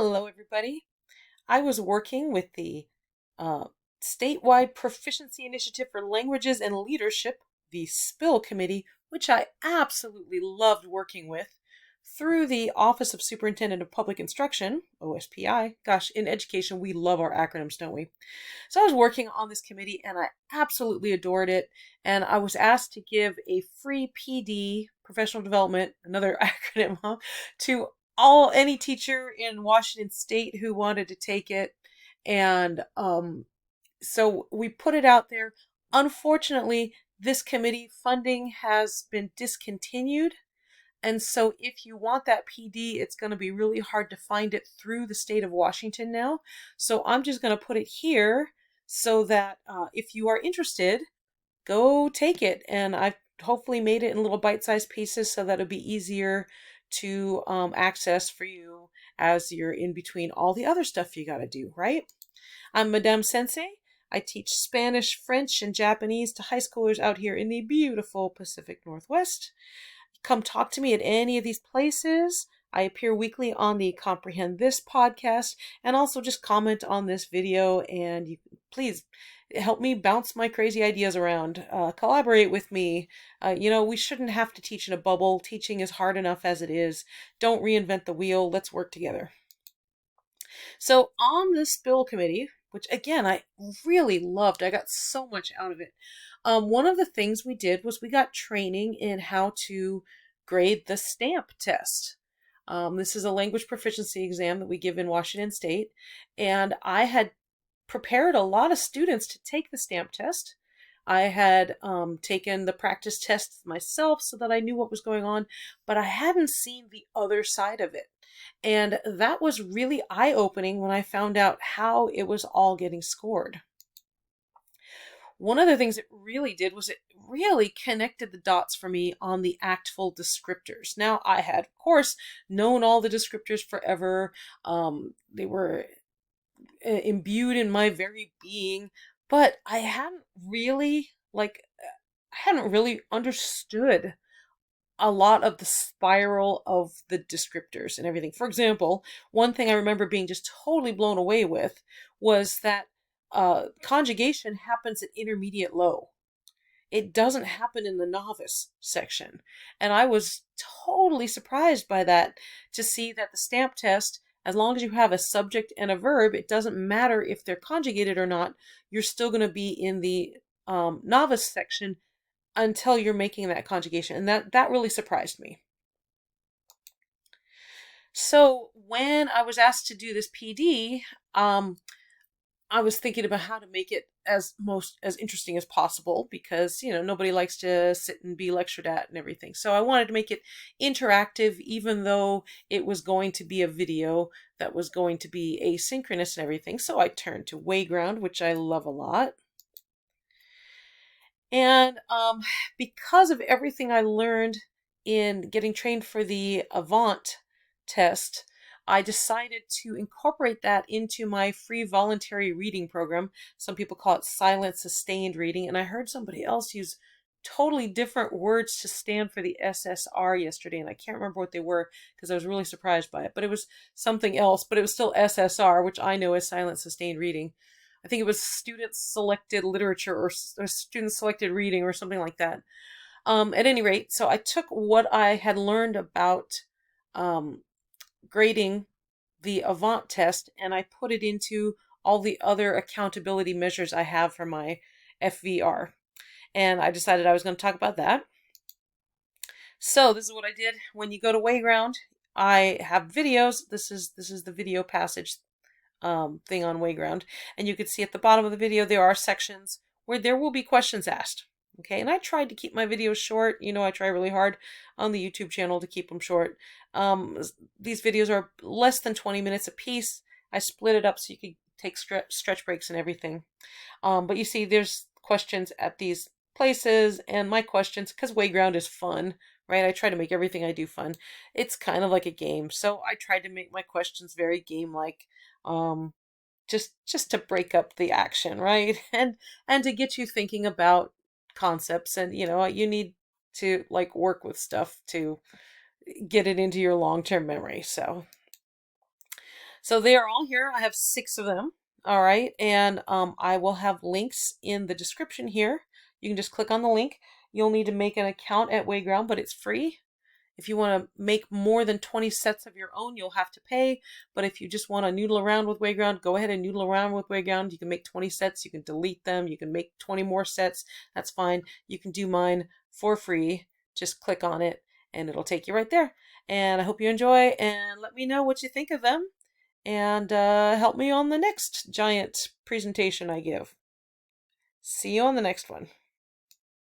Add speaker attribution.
Speaker 1: Hello, everybody. I was working with the uh, statewide Proficiency Initiative for Languages and Leadership, the SPIL committee, which I absolutely loved working with, through the Office of Superintendent of Public Instruction, OSPI. Gosh, in education, we love our acronyms, don't we? So I was working on this committee and I absolutely adored it. And I was asked to give a free PD, professional development, another acronym, huh, to any teacher in Washington State who wanted to take it. And so we put it out there. Unfortunately, this committee funding has been discontinued. And so if you want that PD, it's going to be really hard to find it through the state of Washington now. So I'm just going to put it here so that if you are interested, go take it. And I've hopefully made it in little bite-sized pieces so that it'll be easier to access for you as you're in between all the other stuff you got to do, right? I'm Madame Sensei. I teach Spanish, French, and Japanese to high schoolers out here in the beautiful Pacific Northwest. Come talk to me at any of these places. I appear weekly on the Comprehend This podcast, and also just comment on this video, and you please help me bounce my crazy ideas around. Collaborate with me. We shouldn't have to teach in a bubble. Teaching is hard enough as it is. Don't reinvent the wheel. Let's work together. So on this bill committee, which again I really loved, I got so much out of it. One of the things we did was we got training in how to grade the stamp test. This is a language proficiency exam that we give in Washington State, and I had prepared a lot of students to take the stamp test. I had taken the practice tests myself so that I knew what was going on, but I hadn't seen the other side of it. And that was really eye-opening when I found out how it was all getting scored. One of the things it really did was it really connected the dots for me on the actful descriptors. Now, I had, of course, known all the descriptors forever. They were imbued in my very being, but I hadn't really understood a lot of the spiral of the descriptors and everything. For example, one thing I remember being just totally blown away with was that conjugation happens at intermediate low. It doesn't happen in the novice section. And I was totally surprised by that, to see that the stamp test, as long as you have a subject and a verb, it doesn't matter if they're conjugated or not, you're still going to be in the novice section until you're making that conjugation. And that really surprised me. So when I was asked to do this PD, I was thinking about how to make it as interesting as possible, because nobody likes to sit and be lectured at and everything. So I wanted to make it interactive, even though it was going to be a video that was going to be asynchronous and everything. So I turned to Wayground, which I love a lot. And because of everything I learned in getting trained for the Avant test, I decided to incorporate that into my free voluntary reading program. Some people call it silent sustained reading, and I heard somebody else use totally different words to stand for the SSR yesterday, and I can't remember what they were because I was really surprised by it. But it was something else, but it was still SSR, which I know as silent sustained reading. I think it was student selected literature or student selected reading or something like that. At any rate, so I took what I had learned about grading the Avant test, and I put it into all the other accountability measures I have for my FVR. And I decided I was going to talk about that. So this is what I did. When you go to Wayground, I have videos. This is the video passage thing on Wayground, and you can see at the bottom of the video there are sections where there will be questions asked. Okay, and I tried to keep my videos short. I try really hard on the YouTube channel to keep them short. These videos are less than 20 minutes a piece. I split it up so you could take stretch breaks and everything. But you see there's questions at these places, and my questions, because Wayground is fun, right? I try to make everything I do fun. It's kind of like a game, so I tried to make my questions very game-like. Just to break up the action, right? And to get you thinking about concepts, and you need to work with stuff to get it into your long-term memory. So So they are all here. I have 6 of them. All right. And I will have links in the description here. You can just click on the link. You'll need to make an account at Wayground, but it's free. If you want to make more than 20 sets of your own, you'll have to pay. But if you just want to noodle around with Wayground, go ahead and noodle around with Wayground. You can make 20 sets. You can delete them. You can make 20 more sets. That's fine. You can do mine for free. Just click on it and it'll take you right there. And I hope you enjoy and let me know what you think of them. And help me on the next giant presentation I give. See you on the next one.